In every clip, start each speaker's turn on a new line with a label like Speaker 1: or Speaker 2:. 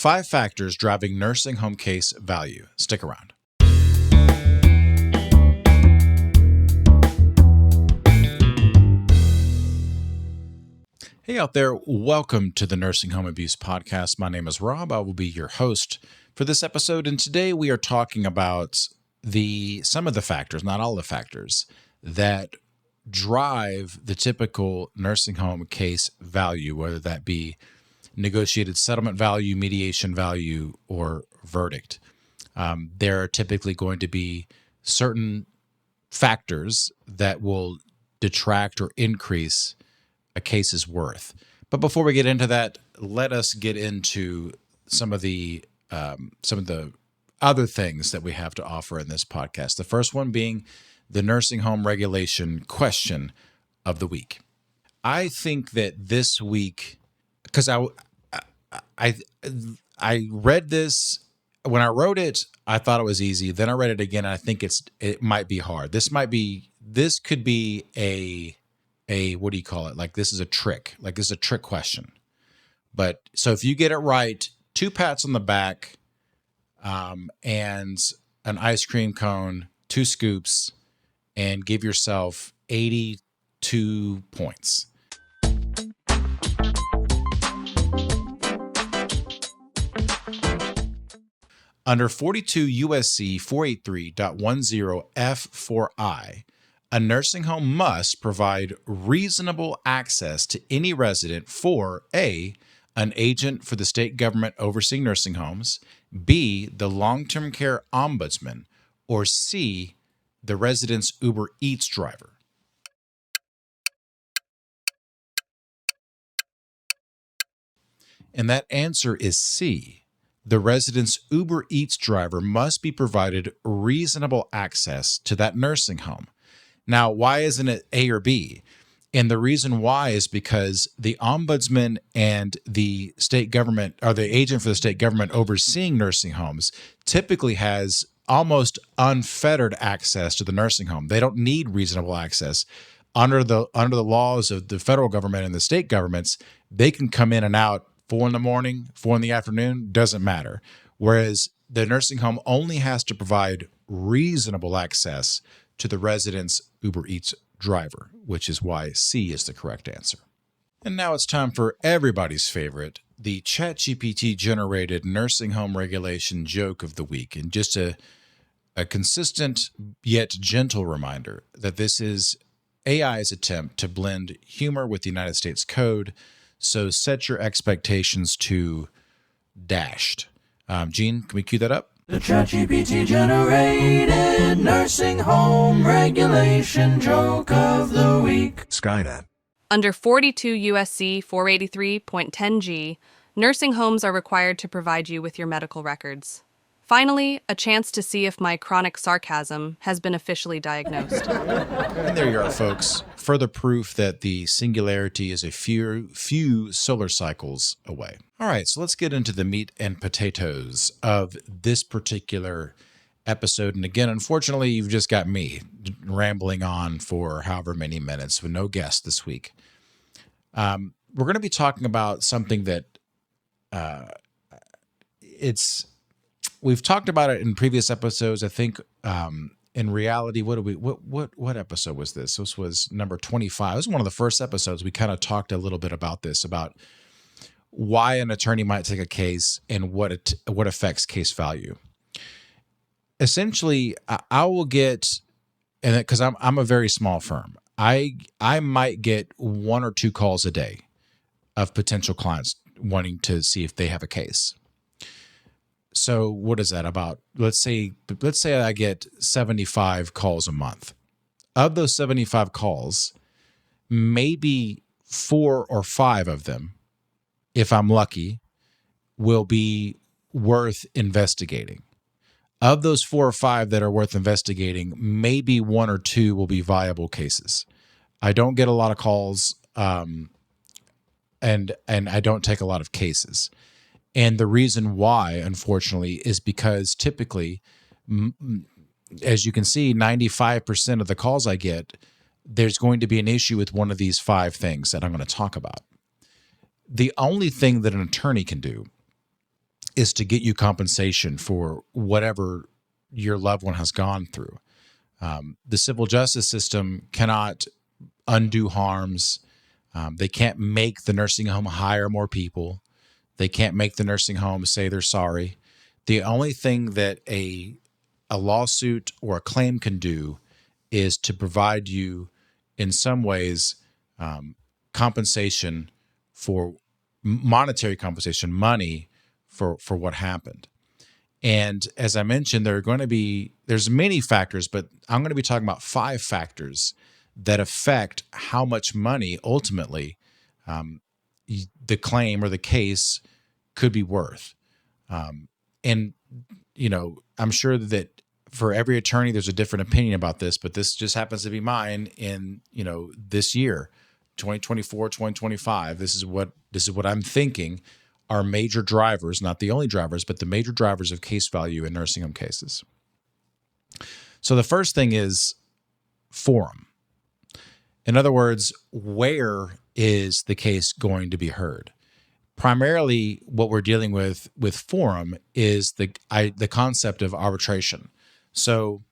Speaker 1: 5 factors driving nursing home case value. Stick around. Hey out there, welcome to the Nursing Home Abuse Podcast. My name is Rob. I will be your host for this episode, and today we are talking about some of the factors, not all the factors, that drive the typical nursing home case value, whether that be negotiated settlement value, mediation value, or verdict. There are typically going to be certain factors that will detract or increase a case's worth. But before we get into that, let us get into some of the other things that we have to offer in this podcast. The first one being the nursing home regulation question of the week. I think that this week, because I read this when I wrote it, I thought it was easy. Then I read it again, and I think it might be hard. This could be a what do you call it? Like, this is a trick. Like, this is a trick question. But so if you get it right, 2 pats on the back, and an ice cream cone, 2 scoops, and give yourself 82 points. Under 42 USC 483.10 F4I, a nursing home must provide reasonable access to any resident for A, an agent for the state government overseeing nursing homes, B, the long-term care ombudsman, or C, the resident's Uber Eats driver. And that answer is C. The resident's Uber Eats driver must be provided reasonable access to that nursing home. Now, why isn't it A or B? And the reason why is because the ombudsman and the state government, or the agent for the state government overseeing nursing homes, typically has almost unfettered access to the nursing home. They don't need reasonable access. Under the laws of the federal government and the state governments, they can come in and out 4 in the morning, 4 in the afternoon, doesn't matter. Whereas the nursing home only has to provide reasonable access to the resident's Uber Eats driver, which is why C is the correct answer. And now it's time for everybody's favorite, the ChatGPT generated nursing home regulation joke of the week. And just a consistent yet gentle reminder that this is AI's attempt to blend humor with the United States Code. So set your expectations to dashed. Gene, can we cue that up?
Speaker 2: The ChatGPT generated nursing home regulation joke of the week.
Speaker 3: Skynet.
Speaker 4: Under 42 USC 483.10G, nursing homes are required to provide you with your medical records. Finally, a chance to see if my chronic sarcasm has been officially diagnosed.
Speaker 1: And there you are, folks. Further proof that the singularity is a few solar cycles away. All right, so let's get into the meat and potatoes of this particular episode. And again, unfortunately, you've just got me rambling on for however many minutes with no guest this week. We're going to be talking about something that we've talked about it in previous episodes. I think in reality, what episode was this? This was number 25. This was one of the first episodes. We kind of talked a little bit about this, about why an attorney might take a case and what affects case value. Essentially, I will get, and because I'm a very small firm, I might get 1 or 2 calls a day of potential clients wanting to see if they have a case. So what is that about? Let's say I get 75 calls a month. Of those 75 calls, maybe 4 or 5 of them, if I'm lucky, will be worth investigating. Of those 4 or 5 that are worth investigating, maybe 1 or 2 will be viable cases. I don't get a lot of calls, and I don't take a lot of cases. And the reason why, unfortunately, is because typically, as you can see, 95% of the calls I get, there's going to be an issue with one of these 5 things that I'm going to talk about. The only thing that an attorney can do is to get you compensation for whatever your loved one has gone through. The civil justice system cannot undo harms. They can't make the nursing home hire more people. They can't make the nursing home say they're sorry. The only thing that a lawsuit or a claim can do is to provide you, in some ways, compensation for monetary compensation, money for what happened. And as I mentioned, there's many factors, but I'm going to be talking about 5 factors that affect how much money ultimately the claim or the case could be worth. And, I'm sure that for every attorney, there's a different opinion about this, but this just happens to be mine in, this year, 2024, 2025. This is what I'm thinking are major drivers, not the only drivers, but the major drivers of case value in nursing home cases. So the first thing is forum. In other words, where is the case going to be heard? Primarily, what we're dealing with forum is the concept of arbitration. So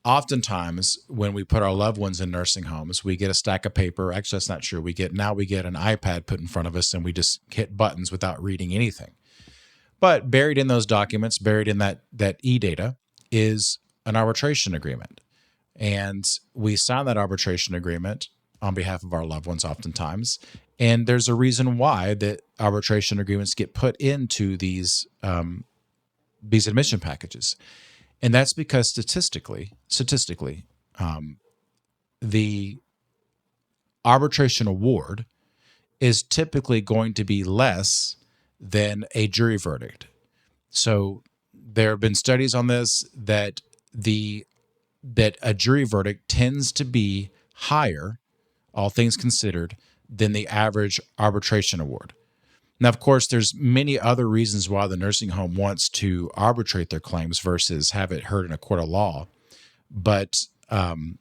Speaker 1: oftentimes when we put our loved ones in nursing homes, we get a stack of paper. Actually, that's not true. We get an iPad put in front of us and we just hit buttons without reading anything. But buried in those documents, buried in that e-data, is an arbitration agreement. And we sign that arbitration agreement on behalf of our loved ones oftentimes. And there's a reason why that arbitration agreements get put into these admission packages. And that's because statistically, the arbitration award is typically going to be less than a jury verdict. So there have been studies on this that a jury verdict tends to be higher, all things considered, than the average arbitration award. Now, of course, there's many other reasons why the nursing home wants to arbitrate their claims versus have it heard in a court of law. But the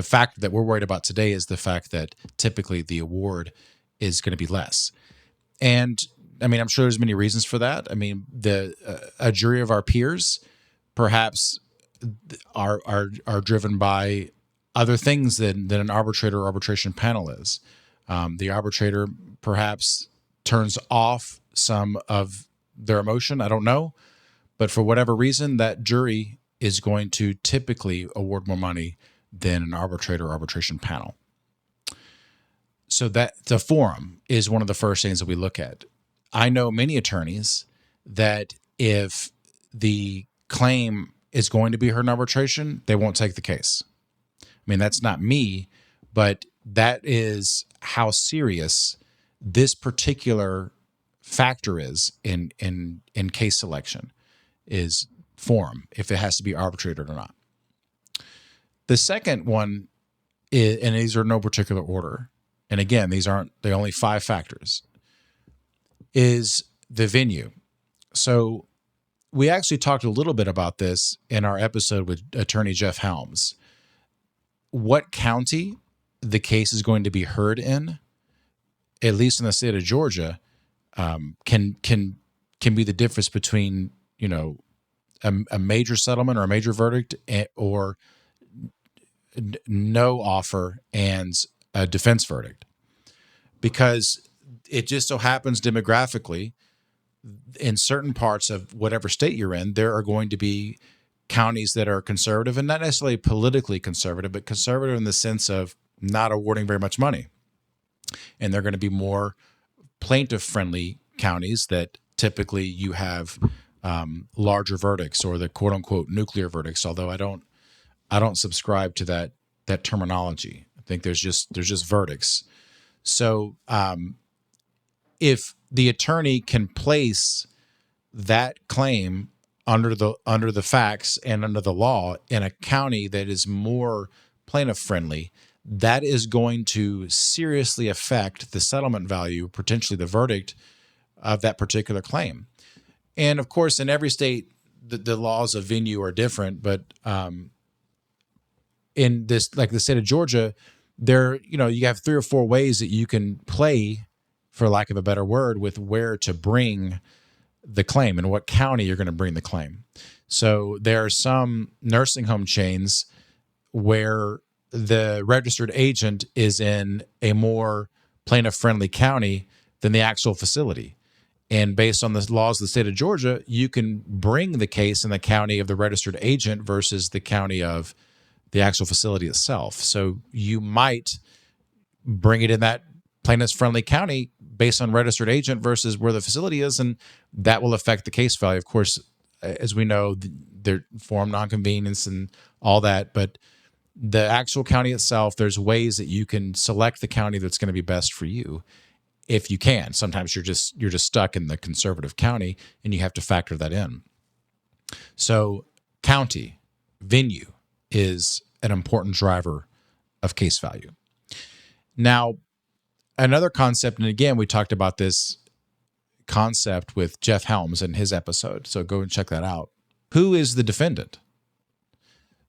Speaker 1: fact that we're worried about today is the fact that typically the award is going to be less. And I mean, I'm sure there's many reasons for that. I mean, a jury of our peers perhaps are driven by other things than an arbitrator or arbitration panel is. The arbitrator perhaps turns off some of their emotion. I don't know. But for whatever reason, that jury is going to typically award more money than an arbitrator or arbitration panel. So that the forum is one of the first things that we look at. I know many attorneys that if the claim is going to be heard in arbitration, they won't take the case. I mean, that's not me, but that is how serious this particular factor is in case selection, is forum, if it has to be arbitrated or not. The second one is, and these are in no particular order, and again, these aren't the only 5 factors, is the venue. So we actually talked a little bit about this in our episode with attorney Jeff Helms. What county the case is going to be heard in, at least in the state of Georgia, can be the difference between, a major settlement or a major verdict or no offer and a defense verdict. Because it just so happens demographically, in certain parts of whatever state you're in, there are going to be counties that are conservative, and not necessarily politically conservative, but conservative in the sense of not awarding very much money. And they're going to be more plaintiff-friendly counties that typically you have larger verdicts, or the quote-unquote nuclear verdicts. Although I don't subscribe to that terminology. I think there's just verdicts. So if the attorney can place that claim under the facts and under the law in a county that is more plaintiff-friendly, that is going to seriously affect the settlement value, potentially the verdict of that particular claim. And of course, in every state, the laws of venue are different. But in this, like the state of Georgia, you have 3 or 4 ways that you can play for lack of a better word, with where to bring the claim and what county you're going to bring the claim. So there are some nursing home chains where the registered agent is in a more plaintiff-friendly county than the actual facility. And based on the laws of the state of Georgia, you can bring the case in the county of the registered agent versus the county of the actual facility itself. So you might bring it in that plaintiff-friendly county based on registered agent versus where the facility is, and that will affect the case value. Of course, as we know, their form nonconvenience and all that, but the actual county itself, there's ways that you can select the county that's going to be best for you if you can. Sometimes you're just stuck in the conservative county and you have to factor that in. So county, venue is an important driver of case value. Now, another concept, and again, we talked about this concept with Jeff Helms in his episode, so go and check that out. Who is the defendant?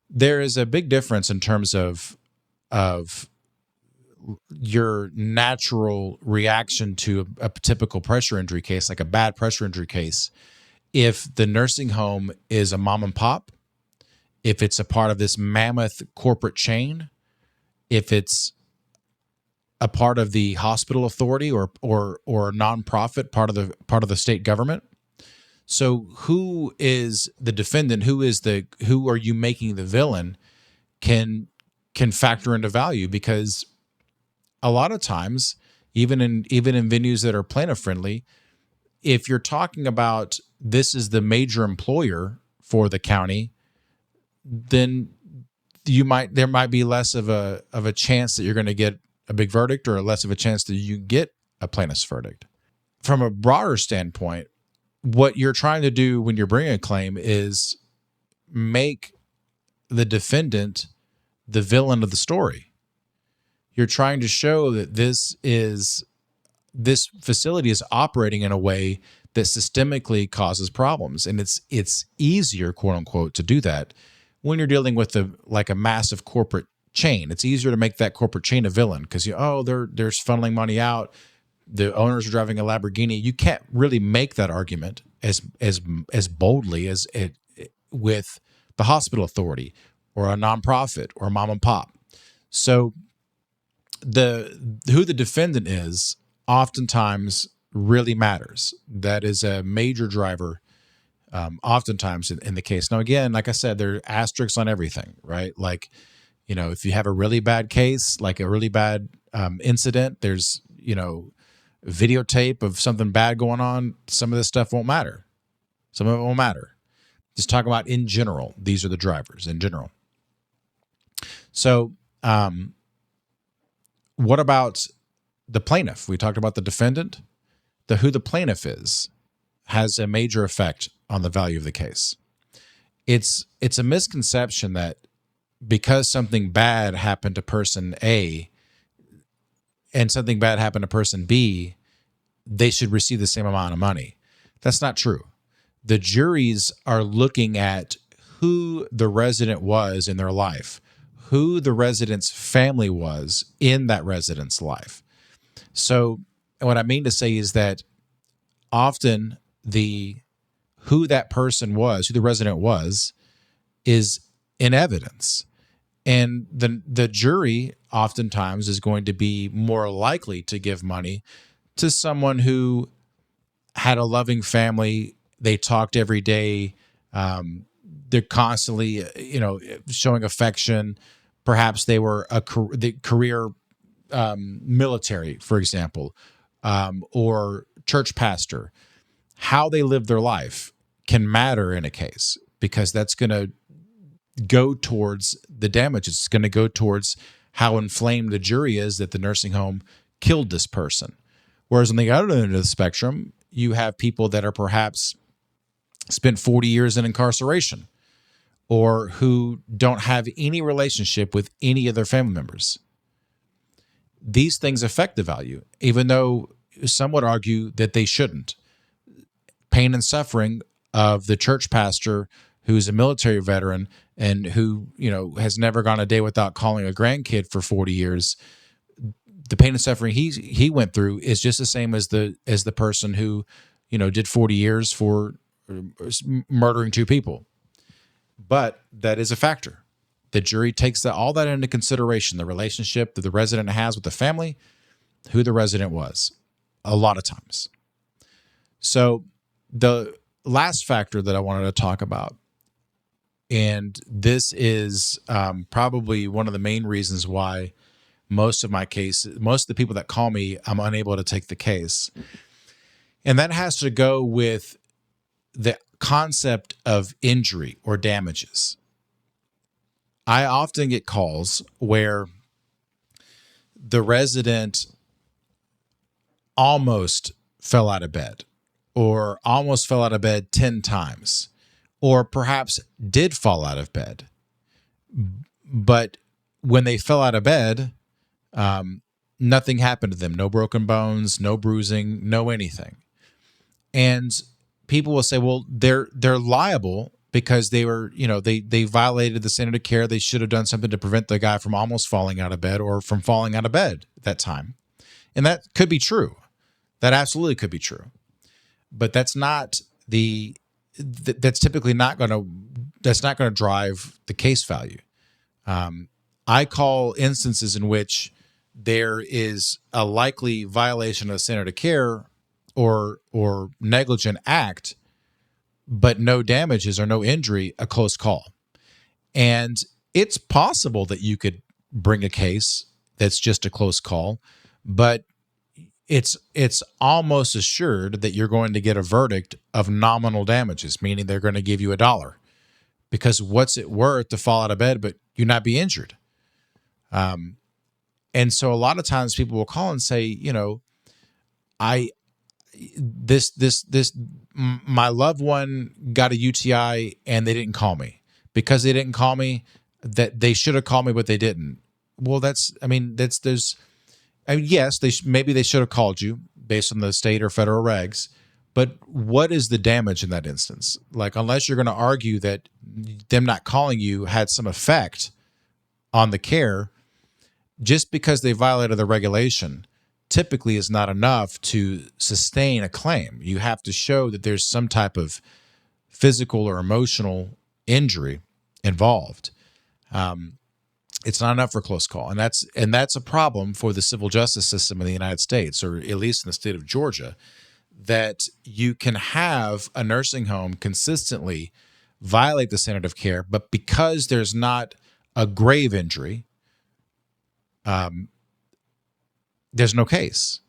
Speaker 1: There is a big difference in terms of your natural reaction to a typical pressure injury case, like a bad pressure injury case. If the nursing home is a mom and pop, if it's a part of this mammoth corporate chain, if it's a part of the hospital authority or a nonprofit, part of the state government. So who is the defendant? Who are you making the villain? Can factor into value, because a lot of times, even in venues that are plaintiff friendly, if you're talking about this is the major employer for the county, then there might be less of a chance that you're going to get a big verdict, or less of a chance that you get a plaintiff's verdict. From a broader standpoint, what you're trying to do when you're bringing a claim is make the defendant the villain of the story. You're trying to show that this facility is operating in a way that systemically causes problems, and it's easier, quote unquote, to do that when you're dealing with a massive corporate chain. It's easier to make that corporate chain a villain because they're funneling money out. The owners are driving a Lamborghini. You can't really make that argument as boldly as it with the hospital authority or a nonprofit or mom and pop. So who the defendant is oftentimes really matters. That is a major driver oftentimes in the case. Now, again, like I said, there are asterisks on everything, right? Like, if you have a really bad case, like a really bad incident, there's, videotape of something bad going on, some of this stuff won't matter. Some of it won't matter. Just talking about in general, these are the drivers in general. So what about the plaintiff? We talked about the defendant. Who the plaintiff is has a major effect on the value of the case. It's a misconception that because something bad happened to person A and something bad happened to person B, they should receive the same amount of money. That's not true. The juries are looking at who the resident was in their life, who the resident's family was in that resident's life. So what I mean to say is that often who that person was, who the resident was, is in evidence. And the jury oftentimes is going to be more likely to give money to someone who had a loving family. They talked every day. They're constantly, showing affection. Perhaps they were the career military, for example, or church pastor. How they live their life can matter in a case, because that's going to go towards the damage. It's going to go towards how inflamed the jury is that the nursing home killed this person. Whereas on the other end of the spectrum, you have people that are perhaps spent 40 years in incarceration, or who don't have any relationship with any of their family members. These things affect the value, even though some would argue that they shouldn't. Pain and suffering of the church pastor who's a military veteran and who, has never gone a day without calling a grandkid for 40 years, the pain and suffering he went through is just the same as the person who, did 40 years for murdering two people. But that is a factor. The jury takes all that into consideration, the relationship that the resident has with the family, who the resident was, a lot of times. So the last factor that I wanted to talk about, and this is probably one of the main reasons why most of the people that call me, I'm unable to take the case. And that has to go with the concept of injury or damages. I often get calls where the resident almost fell out of bed, or almost fell out of bed 10 times, or perhaps did fall out of bed. But when they fell out of bed, nothing happened to them. No broken bones, no bruising, no anything. And people will say, well, they're liable because they were, they violated the standard of care. They should have done something to prevent the guy from almost falling out of bed or from falling out of bed at that time. And that could be true. That absolutely could be true. But that's not that's typically not going to drive the case value. I call instances in which there is a likely violation of the standard of care or negligent act, but no damages or no injury, a close call. And it's possible that you could bring a case that's just a close call, but it's almost assured that you're going to get a verdict of nominal damages, meaning they're going to give you $1. Because what's it worth to fall out of bed but you not be injured? And so a lot of times people will call and say, my loved one got a UTI and they didn't call me. Because they didn't call me, that they should have called me, but they didn't. Well, yes, maybe they should have called you based on the state or federal regs, but what is the damage in that instance? Like, unless you're going to argue that them not calling you had some effect on the care, just because they violated the regulation typically is not enough to sustain a claim. You have to show that there's some type of physical or emotional injury involved. It's not enough for a close call. And that's a problem for the civil justice system in the United States, or at least in the state of Georgia, that you can have a nursing home consistently violate the standard of care, but because there's not a grave injury, there's no case.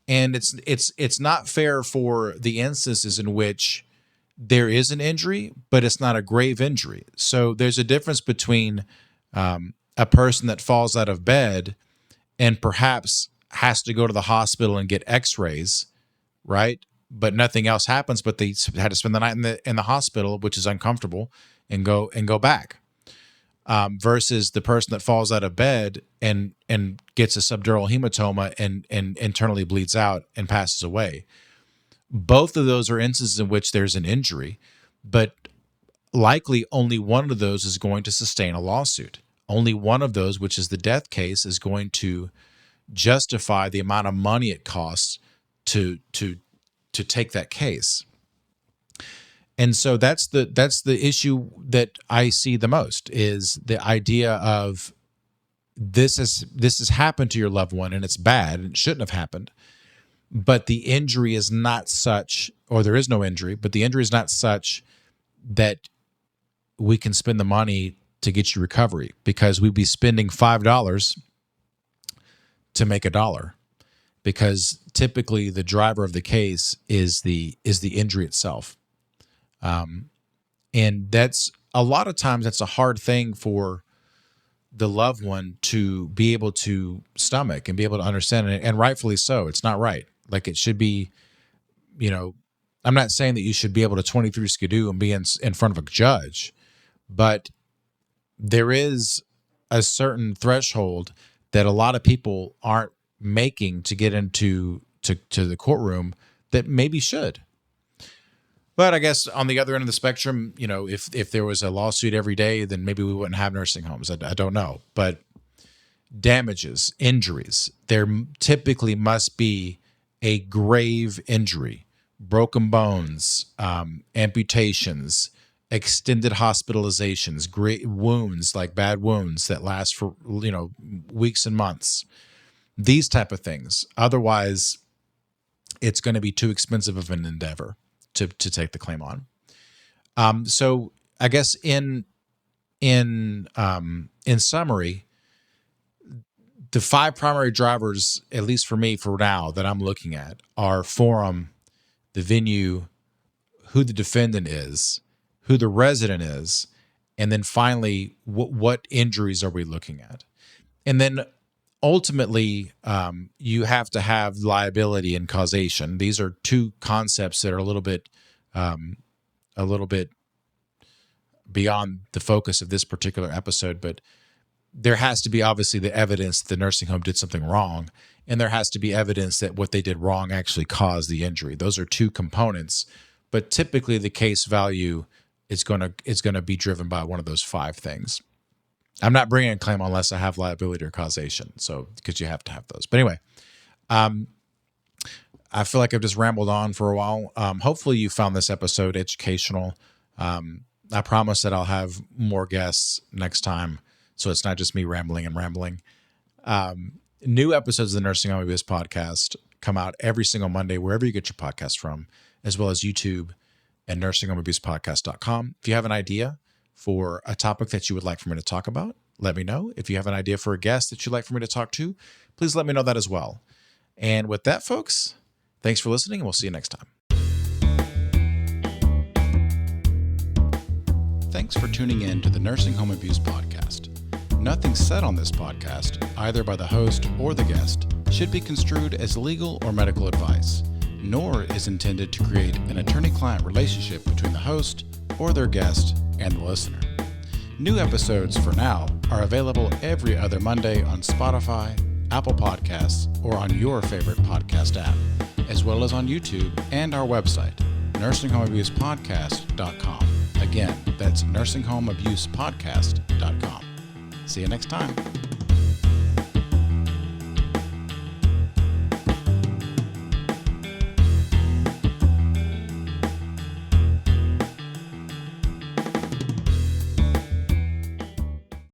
Speaker 1: And it's not fair for the instances in which there is an injury, but it's not a grave injury. So there's a difference between a person that falls out of bed and perhaps has to go to the hospital and get x-rays, right? But nothing else happens, but they had to spend the night in the hospital, which is uncomfortable, and go back. Versus the person that falls out of bed and gets a subdural hematoma and internally bleeds out and passes away. Both of those are instances in which there's an injury, but likely only one of those is going to sustain a lawsuit. Only one of those, which is the death case, is going to justify the amount of money it costs to take that case. And so that's the issue that I see the most, is the idea of this has happened to your loved one and it's bad and it shouldn't have happened, but the injury is not such, or there is no injury, but the injury is not such that we can spend the money to get you recovery, because we'd be spending $5 to make $1, because typically the driver of the case is the injury itself. And that's a lot of times that's a hard thing for the loved one to be able to stomach and be able to understand it, and rightfully so. It's not right. Like, it should be, I'm not saying that you should be able to 23 skidoo and be in front of a judge, but there is a certain threshold that a lot of people aren't making to get into to the courtroom that maybe should. But I guess on the other end of the spectrum, if there was a lawsuit every day, then maybe we wouldn't have nursing homes. I don't know. But damages, injuries, there typically must be a grave injury, broken bones, amputations, extended hospitalizations, great wounds, like bad wounds that last for, weeks and months, these type of things. Otherwise, it's going to be too expensive of an endeavor to take the claim on. So I guess in summary, the 5 primary drivers, at least for me for now, that I'm looking at are forum, the venue, who the defendant is, who the resident is, and then finally, what injuries are we looking at? And then ultimately, you have to have liability and causation. These are 2 concepts that are a little bit beyond the focus of this particular episode, but there has to be obviously the evidence that the nursing home did something wrong, and there has to be evidence that what they did wrong actually caused the injury. Those are 2 components, but typically the case value is going to be driven by one of those 5 things. I'm not bringing a claim unless I have liability or causation, so because you have to have those. But anyway, I feel like I've just rambled on for a while. Hopefully you found this episode educational. I promise that I'll have more guests next time, so it's not just me rambling and rambling. New episodes of the Nursing Home Abuse podcast come out every single Monday, wherever you get your podcast from, as well as YouTube and nursinghomeabusepodcast.com. If you have an idea for a topic that you would like for me to talk about, let me know. If you have an idea for a guest that you'd like for me to talk to, please let me know that as well. And with that, folks, thanks for listening, and we'll see you next time. Thanks for tuning in to the Nursing Home Abuse Podcast. Nothing said on this podcast, either by the host or the guest, should be construed as legal or medical advice, nor is intended to create an attorney-client relationship between the host or their guest and the listener. New episodes for now are available every other Monday on Spotify, Apple Podcasts, or on your favorite podcast app, as well as on YouTube and our website, nursinghomeabusepodcast.com. Again, that's nursinghomeabusepodcast.com. See you next time.